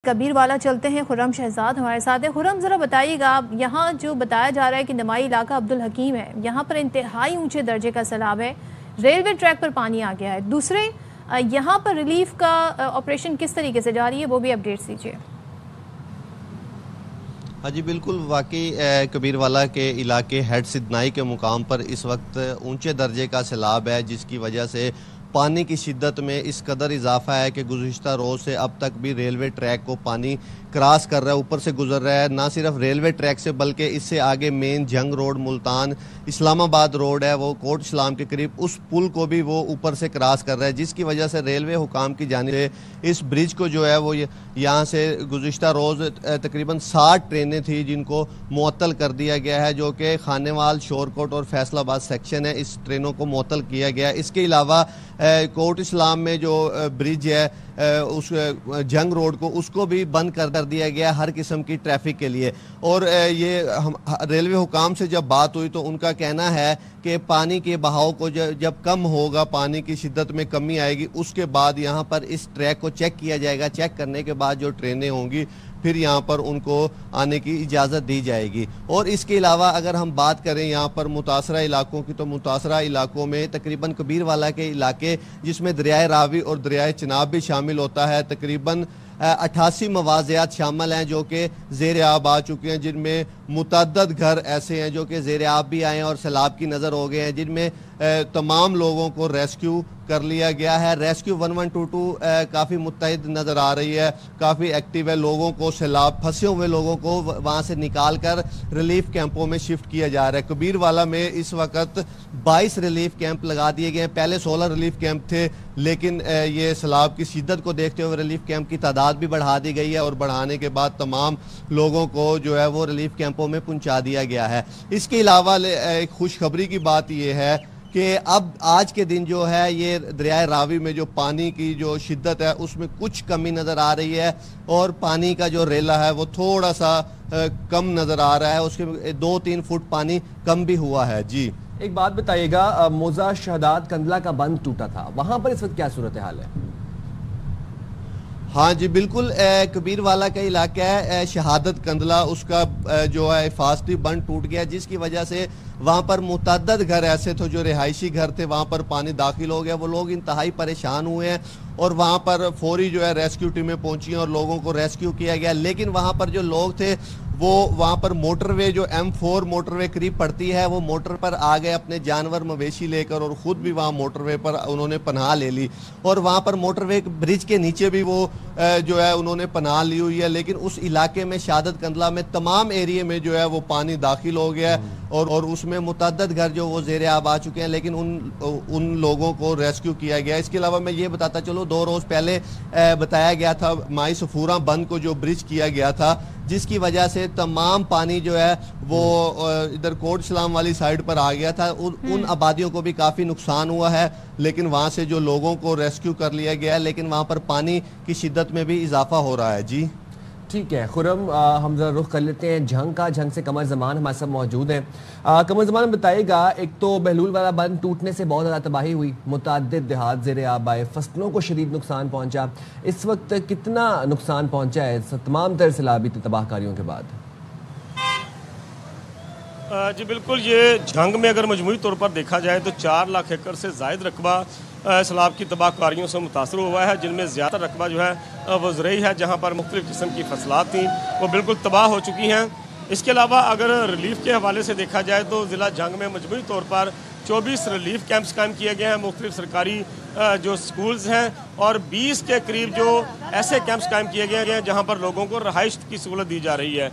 कबीर वाला चलते हैं। खुर्रम शहजाद हमारे साथ है। खुर्रम, ज़रा बताइएगा, यहाँ जो बताया जा रहा है कि नमाई इलाका अब्दुल हकीम है, यहाँ पर इंतहाई ऊंचे दर्जे का सैलाब है, रेलवे ट्रैक पर पानी आ गया है। दूसरे, यहाँ पर रिलीफ का ऑपरेशन किस तरीके से जारी है, वो भी अपडेट्स दीजिए। हाँ जी बिल्कुल, वाकई कबीरवाला के इलाके हेड सिदनाई के मुकाम पर इस वक्त ऊंचे दर्जे का सैलाब है, जिसकी वजह से पानी की शिद्दत में इस कदर इजाफा है कि गुज़िश्ता रोज़ से अब तक भी रेलवे ट्रैक को पानी क्रॉस कर रहा है, ऊपर से गुजर रहा है। ना सिर्फ रेलवे ट्रैक से बल्कि इससे आगे मेन जंग रोड, मुल्तान इस्लामाबाद रोड है, वो कोट इस्लाम के करीब, उस पुल को भी वो ऊपर से क्रॉस कर रहा है, जिसकी वजह से रेलवे हुकाम की जानिब से इस ब्रिज को जो है वो यहाँ से गुज़िश्ता रोज़ तकरीबन 60 ट्रेनें थी जिनको मुअत्तल कर दिया गया है, जो कि खानेवाल, शोरकोट और फैसलाबाद सेक्शन है, इस ट्रेनों को मुअत्तल किया गया है। इसके अलावा कोट इस्लाम में जो ब्रिज है उस जंग रोड को, उसको भी बंद कर दिया गया हर किस्म की ट्रैफिक के लिए। और ये रेलवे हुकाम से जब बात हुई तो उनका कहना है कि पानी के बहाव को जब कम होगा, पानी की शिद्दत में कमी आएगी, उसके बाद यहाँ पर इस ट्रैक को चेक किया जाएगा। चेक करने के बाद जो ट्रेनें होंगी फिर यहाँ पर उनको आने की इजाज़त दी जाएगी। और इसके अलावा अगर हम बात करें यहाँ पर मुतासरा इलाकों की, तो मुतासरा इलाकों में तकरीबन कबीरवाला के इलाके, जिसमें दरियाए रावी और दरियाए चिनाब भी शामिल होता है, तकरीबन 88 मवाज़ियात शामिल हैं जो कि ज़ेर आब आ चुके हैं, जिनमें मुतअद्दद घर ऐसे हैं जो कि ज़ेर आब भी आए हैं और सैलाब की नज़र हो गए हैं, जिनमें तमाम लोगों को रेस्क्यू कर लिया गया है। रेस्क्यू 1122 काफ़ी मुत्तहिद नज़र आ रही है, काफ़ी एक्टिव है। लोगों को, सैलाब फंसे हुए लोगों को वहाँ से निकाल कर रिलीफ कैंपों में शिफ्ट किया जा रहा है। कबीरवाला में इस वक्त 22 रिलीफ कैंप लगा दिए गए हैं। पहले 16 रिलीफ कैंप थे, लेकिन ये सैलाब की शिद्दत को देखते हुए रिलीफ कैंप की तादाद भी बढ़ा दी गई है और बढ़ाने के बाद तमाम लोगों को जो है वो रिलीफ कैंपों में पहुँचा दिया गया है। इसके अलावा एक खुशखबरी की बात यह है कि अब आज के दिन जो है ये दरियाए रावी में जो पानी की जो शिद्दत है उसमें कुछ कमी नज़र आ रही है और पानी का जो रेला है वो थोड़ा सा कम नज़र आ रहा है, उसके 2-3 फुट पानी कम भी हुआ है। जी एक बात बताइएगा, मोजा शहदाद कंदला का बंद टूटा था, वहाँ पर इस वक्त क्या सूरत हाल है? हाँ जी बिल्कुल, कबीरवाला का इलाका है शहादत कंदला, उसका जो है हिफाजती बंद टूट गया, जिसकी वजह से वहाँ पर मुतअद्दद घर ऐसे थे जो रिहायशी घर थे, वहाँ पर पानी दाखिल हो गया। वो लोग इंतहाई परेशान हुए हैं और वहाँ पर फौरी जो है रेस्क्यू टीमें पहुँची और लोगों को रेस्क्यू किया गया। लेकिन वहाँ पर जो लोग थे वो वहाँ पर मोटरवे, जो M4 मोटरवे करीब पड़ती है, वो मोटर पर आ गए अपने जानवर मवेशी लेकर और ख़ुद भी वहाँ मोटरवे पर उन्होंने पनाह ले ली। और वहाँ पर मोटरवे ब्रिज के नीचे भी वो जो है उन्होंने पनाह ली हुई है। लेकिन उस इलाके में शहादत कंदला में तमाम एरिए में जो है वो पानी दाखिल हो गया है और उसमें मुतअद्दद घर जो वो ज़ेरे आब आ चुके हैं, लेकिन उन लोगों को रेस्क्यू किया गया। इसके अलावा मैं ये बताता चलूँ, 2 रोज़ पहले बताया गया था माई सफूरा बंद को जो ब्रिज किया गया था, जिसकी वजह से तमाम पानी जो है वो इधर कोट इस्लाम वाली साइड पर आ गया था। उन आबादियों को भी काफ़ी नुकसान हुआ है, लेकिन वहाँ से जो लोगों को रेस्क्यू कर लिया गया है, लेकिन वहाँ पर पानी की शिद्दत में भी इजाफा हो रहा है। जी ठीक है खुर्रम, हम जरा रुख कर लेते हैं झंग का। झंग से कमर जमान हमारे साथ मौजूद हैं। कमर जमान बताइएगा, एक तो बहलूल वाला बंद टूटने से बहुत ज़्यादा तबाही हुई, मुतअद्दिद देहात ज़ेरे आब आए, फसलों को शदीद नुकसान पहुंचा। इस वक्त कितना नुकसान पहुंचा है तमाम तरह सैलाबी तबाहकारियों के बाद? जी बिल्कुल, ये झंग में अगर मजमूई तौर पर देखा जाए तो 4 लाख एकड़ से ज़ायद रकबा सैलाब की तबाहकारियों से मुतासर हुआ है, जिनमें ज़्यादा रकबा जो है वो ज़रई है, जहाँ पर मुख्तलिफ़ किस्म की फसलात थी वो बिल्कुल तबाह हो चुकी हैं। इसके अलावा अगर रिलीफ के हवाले से देखा जाए तो ज़िला झंग में मजमूई तौर पर 24 रिलीफ कैंप्स कायम किए गए हैं, मुख्तलिफ सरकारी जो स्कूल्स हैं और 20 के करीब जो ऐसे कैंप्स कायम किए गए हैं जहां पर लोगों को रहाइश की सहूलत दी जा रही है।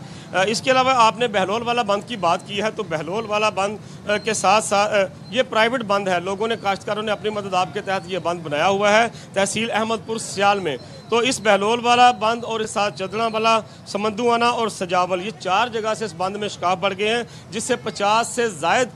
इसके अलावा आपने बहलोल वाला बंद की बात की है, तो बहलोल वाला बंद के साथ साथ ये प्राइवेट बंद है, लोगों ने, काश्तकारों ने अपनी मदद आपके तहत ये बंद बनाया हुआ है तहसील अहमदपुर सियाल में। तो इस बहलोल वाला बंद और इस साथ चदड़ा वाला, समंदुआना और सजावल, ये 4 जगह से इस बंद में शिकाफ बढ़ गए हैं, जिससे 50 से ज़ायद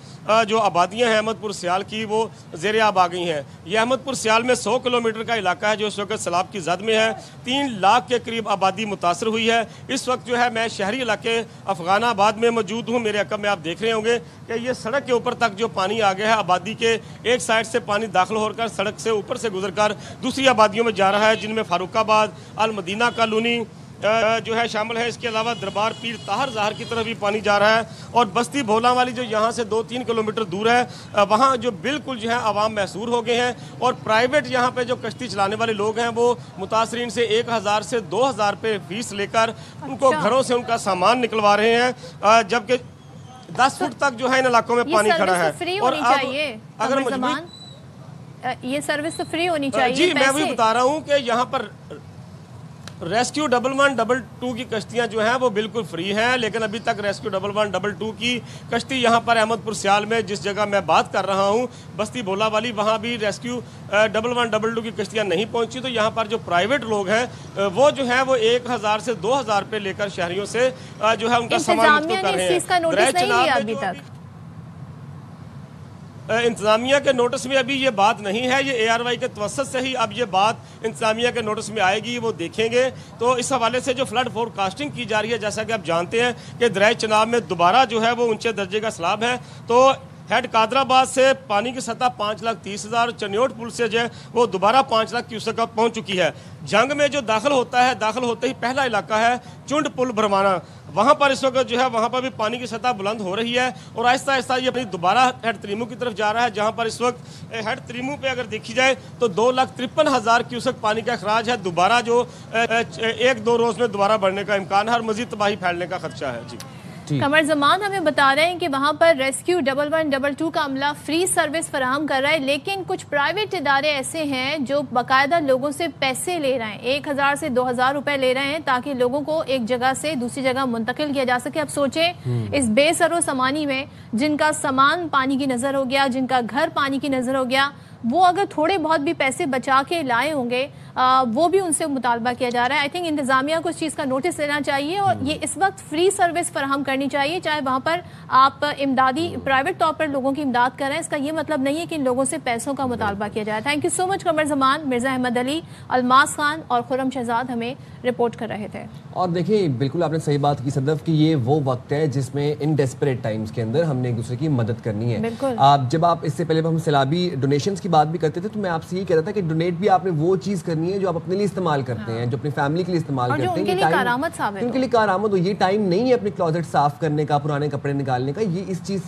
जो आबादियाँ हैं अहमदपुर सियाल की वो ज़ेरे आब आ गई हैं। ये अहमदपुर सियाल में 100 किलोमीटर का इलाका है जो इस वक्त सैलाब की जद में है। 3 लाख के करीब आबादी मुतासर हुई है। इस वक्त जो है मैं शहरी इलाके अफगानाबाद में मौजूद हूँ। मेरे अकब में आप देख रहे होंगे कि ये सड़क के ऊपर तक जो पानी आ गया है, आबादी के एक साइड से पानी दाखिल होकर सड़क से ऊपर से गुजर कर दूसरी आबादियों में जा रहा है, जिनमें फारूकाबाद, अल मदीना कॉलोनी, जो है शामिल है। इसके अलावा दरबार पीर ताहर ज़ाहर की तरफ भी पानी जा रहा है और बस्ती भोला वाली जो यहाँ से 2-3 किलोमीटर दूर है वहाँ जो बिल्कुल जो है आवाम महसूर हो गए हैं और प्राइवेट यहाँ पे जो कश्ती चलाने वाले लोग हैं वो मुतासरीन से 1000 से 2000 रुपये फीस लेकर उनको घरों से उनका सामान निकलवा रहे हैं, जबकि 10 फुट तक जो है इन इलाकों में पानी खड़ा है। फ्री होनी चाहिए अगर ये सर्विस तो फ्री होनी चाहिए। जी मैं वही बता रहा हूँ कि यहाँ पर रेस्क्यू 1112 की कश्तियाँ जो हैं वो बिल्कुल फ्री हैं, लेकिन अभी तक रेस्क्यू 1112 की कश्ती यहाँ पर अहमदपुर सियाल में जिस जगह मैं बात कर रहा हूँ बस्ती भोला वाली, वहाँ भी रेस्क्यू 1112 की कश्तियाँ नहीं पहुँची। तो यहाँ पर जो प्राइवेट लोग हैं वो जो है वो 1000 से 2000 रुपये लेकर शहरियों से जो है उनका सामान मुक्त कर रहे हैं। इंतजामिया के नोटिस में अभी ये बात नहीं है, ये ARY के तवस्सुत से ही अब ये बात इंतजामिया के नोटिस में आएगी, वो देखेंगे। तो इस हवाले से जो फ्लड फोरकास्टिंग की जा रही है, जैसा कि आप जानते हैं कि दरिया चनाब में दोबारा जो है वो ऊंचे दर्जे का सैलाब है। तो हेड कादराबाद से पानी की सतह 5,30,000, चनियोट पुल से जो है वो दोबारा 5 लाख क्यूसेक तक पहुंच चुकी है। जंग में जो दाखिल होता है, दाखिल होते ही पहला इलाका है चुंड पुल भरवाना, वहाँ पर इस वक्त जो है वहाँ पर भी पानी की सतह बुलंद हो रही है और आहिस्ता आहिस्ता ये अपनी दोबारा हेड त्रिमू की तरफ जा रहा है, जहाँ पर इस वक्त हेड त्रिमू पे अगर देखी जाए तो 2,53,000 क्यूसेक पानी का अखराज है। दोबारा जो 1-2 रोज में दोबारा बढ़ने का इम्कान है और मजीद तबाही फैलने का खदशा है। जी कमर जमान हमें बता रहे हैं कि वहां पर रेस्क्यू 1112 का अमला फ्री सर्विस फराहम कर रहा है, लेकिन कुछ प्राइवेट इदारे ऐसे हैं जो बाकायदा लोगों से पैसे ले रहे हैं, 1000 से 2000 रुपए ले रहे हैं ताकि लोगों को एक जगह से दूसरी जगह मुंतकिल किया जा सके। अब सोचें इस बेसरो समानी में जिनका सामान पानी की नजर हो गया, जिनका घर पानी की नजर हो गया, वो अगर थोड़े बहुत भी पैसे बचा के लाए होंगे वो भी उनसे मुतालबा किया जा रहा है। आई थिंक इंतजामिया को इस चीज़ का नोटिस लेना चाहिए और ये इस वक्त फ्री सर्विस फराहम करनी चाहिए, चाहे वहाँ पर आप इमदादी प्राइवेट तौर पर लोगों की इमदाद कर रहे हैं। इसका ये मतलब नहीं है कि इन लोगों से पैसों का मुतालबा किया जाए। थैंक यू सो मच कमर जमान। मिर्जा अहमद अली, अलमास खान और खुर्रम शहजाद हमें रिपोर्ट कर रहे थे। और देखिए बिल्कुल आपने सही बात की सदफ कि ये वो वक्त है जिसमें इन डेस्परेट टाइम्स के अंदर हमने एक दूसरे की मदद करनी है। आप जब आप इससे पहले हम सैलाबी डोनेशंस की बात भी करते थे तो मैं आपसे ये कह रहा था कि डोनेट भी आपने वो चीज करनी है जो आप अपने लिए इस्तेमाल करते हैं, जो अपनी फैमिली के लिए इस्तेमाल करते हैं, उनके लिए कारआमद हो। ये टाइम नहीं है अपने क्लोजेट साफ करने का, पुराने कपड़े निकालने का। ये इस चीज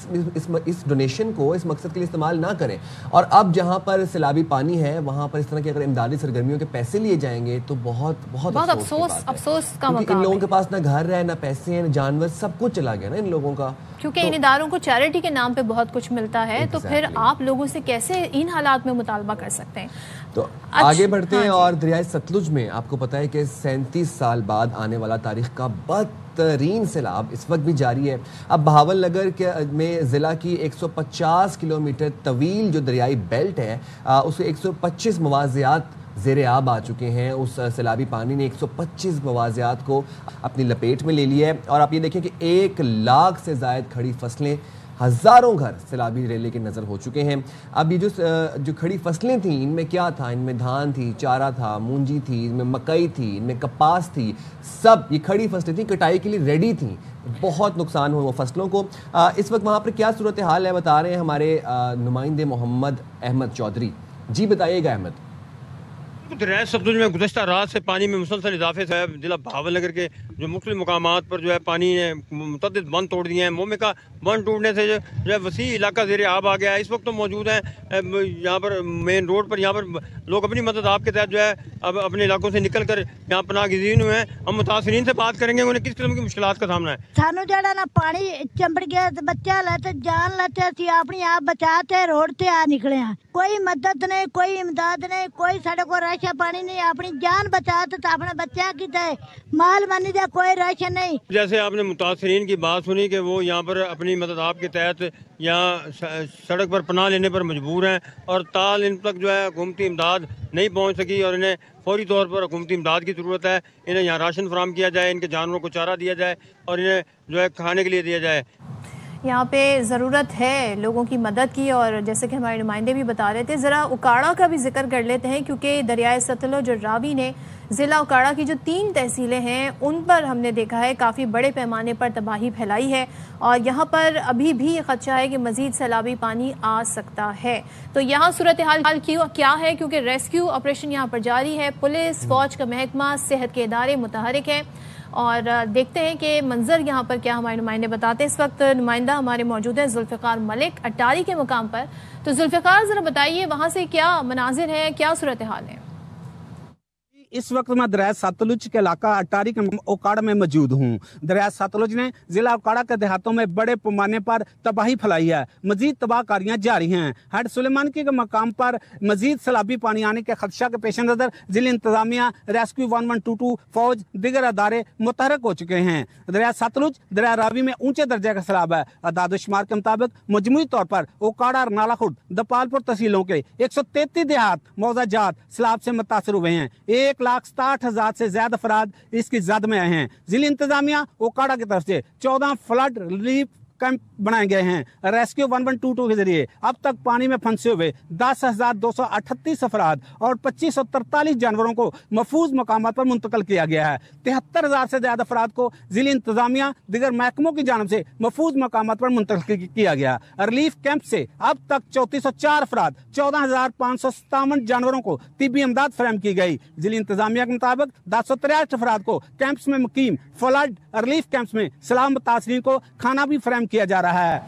इस डोनेशन को इस मकसद के लिए इस्तेमाल ना करें। और अब जहां पर सैलाबी पानी है वहां पर इस तरह की अगर इमदादी सरगर्मियों के पैसे लिए जाएंगे तो बहुत अफसोस का मकाम है। इन लोगों के पास ना घर है, ना पैसे हैं, ना जानवर, सब कुछ चला गया ना इन लोगों का। क्योंकि इन इदारों को चैरिटी के नाम पे बहुत कुछ मिलता है, तो फिर आप लोगों से कैसे इन हालात में मुतालबा कर सकते हैं। तो आगे बढ़ते हैं और दरियाए सतलुज में आपको पता है कि 37 साल बाद आने वाला तारीख का बदतरीन सैलाब इस वक्त भी जारी है। अब बहावलनगर के में ज़िला की 150 किलोमीटर तवील जो दरियाई बेल्ट है उसे 125 मवाज़ियात ज़ेरे आब आ चुके हैं। उस सैलाबी पानी ने 125 मवाज़ियात को अपनी लपेट में ले लिया है और आप ये देखें कि 1 लाख से ज़ायद खड़ी फसलें, हज़ारों घर सैलाबी रेले के नज़र हो चुके हैं। अब ये जो खड़ी फसलें थी इनमें क्या था? इनमें धान थी, चारा था, मूंजी थी, इनमें मकई थी, इनमें कपास थी, सब ये खड़ी फसलें थी, कटाई के लिए रेडी थी। बहुत नुकसान हुआ फसलों को। इस वक्त वहाँ पर क्या सूरत हाल है बता रहे हैं हमारे नुमाइंदे मोहम्मद अहमद चौधरी। जी बताइएगा अहमद। दरियाए सतलुज में गुज़श्ता रात से पानी में मुसलसल इजाफे से जिला बहावलनगर के जो मुख्तलिफ मकामात पर जो है पानी ने मुतअद्दिद बंद तोड़ दिए हैं। मोमे का बंद टूटने से जो है वसी इलाका ज़ेरे आब आ गया है। इस वक्त तो मौजूद हैं यहाँ पर मेन रोड पर, यहाँ पर लोग अपनी मदद आपके तहत जो है अब अपने इलाकों से निकल कर यहाँ पनाह गिज़ीन हुए हैं। हम मुतासरीन से बात करेंगे उन्हें किस किस्म की मुश्किलात का सामना है। सानू जड़ा ना पानी चंबड़ गया, बच्चा लेते जान लेते असी अपनी आप बचाते रोड से आ निकले हैं। कोई मदद नहीं, कोई इमदाद नहीं, कोई साढ़े को राशन पानी नहीं। अपनी जान बचाते तो अपने बच्चा की दे, माल मानी दे, कोई राशन नहीं। जैसे आपने मुतासरीन की बात सुनी कि वो यहाँ पर अपनी मदद आपके तहत यहाँ सड़क पर पनाह लेने पर मजबूर हैं और ताल इन तक जो है हुकूमती इमदाद नहीं पहुँच सकी और इन्हें फौरी तौर पर हुकूमती इमदाद की ज़रूरत है। इन्हें यहाँ राशन फराहम किया जाए, इनके जानवरों को चारा दिया जाए और इन्हें जो है खाने के लिए दिया जाए। यहाँ पे ज़रूरत है लोगों की मदद की और जैसे कि हमारे नुमाइंदे भी बता रहे थे, ज़रा उकाड़ा का भी जिक्र कर लेते हैं क्योंकि दरियाए सतलुज और रावी ने ज़िला उकाड़ा की जो 3 तहसीलें हैं उन पर हमने देखा है काफ़ी बड़े पैमाने पर तबाही फैलाई है और यहाँ पर अभी भी खदशा है कि मज़ीद सैलाबी पानी आ सकता है। तो यहाँ सूरत हाल क्या है, क्योंकि रेस्क्यू ऑपरेशन यहाँ पर जारी है, पुलिस, फौज का महकमा, सेहत के इदारे मुतहरिक हैं और देखते हैं कि मंजर यहाँ पर क्या हमारे नुमाइंदे बताते हैं। इस वक्त नुमाइंदा हमारे मौजूद है जुल्फ़िकार मलिक अटारी के मुकाम पर। तो जुल्फ़िकार, ज़रा बताइए वहाँ से क्या मनाजिर है, क्या सूरत हाल है? इस वक्त मैं दरिया सतलुज के इलाका अटारी के उकाड़ा में मौजूद हूँ। दरिया सतलुज ने जिला उकाड़ा के देहातों में बड़े पैमाने पर तबाही फैलाई है। मजीद तबाहकारियां जारी हैं। हेड सुलेमानकी के मकाम पर मजीद सैलाबी पानी आने के खदशा के पेश नजर जिला इंतजामिया, रेस्क्यू 1122, फौज, दीगर अदारे मुतहरक हो चुके हैं। दरिया सतलुज दरिया रावी में ऊंचे दर्जे का सैलाब है। अदाद-ओ-शुमार के मुताबिक मजमूई तौर पर उकाड़ा, नालाखुर्द, दपालपुर तहसीलों के 133 देहात मौजा जात सैलाब से मुतासर हुए हैं। 1,60,000 से ज्यादा अफराद इसकी जद में आए हैं। जिला इंतजामिया उकाड़ा की तरफ से 14 फ्लड रिलीफ कैंप बनाए गए हैं। रेस्क्यू 1122 के जरिए अब तक पानी में फंसे हुए 10,238 अफराद और 2,543 जानवरों को महफूज मकामात पर मुंतकिल किया गया है। 73,000 से ज्यादा अफराद को जिला इंतजामिया दिगर महकमों की जानब से महफूज मकामात पर मुंतकिल किया गया। रिलीफ कैंप से अब तक 3404 अफराद, 14,557 जानवरों को तिब्बी इमदाद फराहम की गई। जिला इंतजामिया के मुताबिक 1063 अफराद को कैंप्स में मुकीम फ्लड रिलीफ कैंप्स में सलाम मुतासरीन को खाना भी फराहम किया जा रहा है।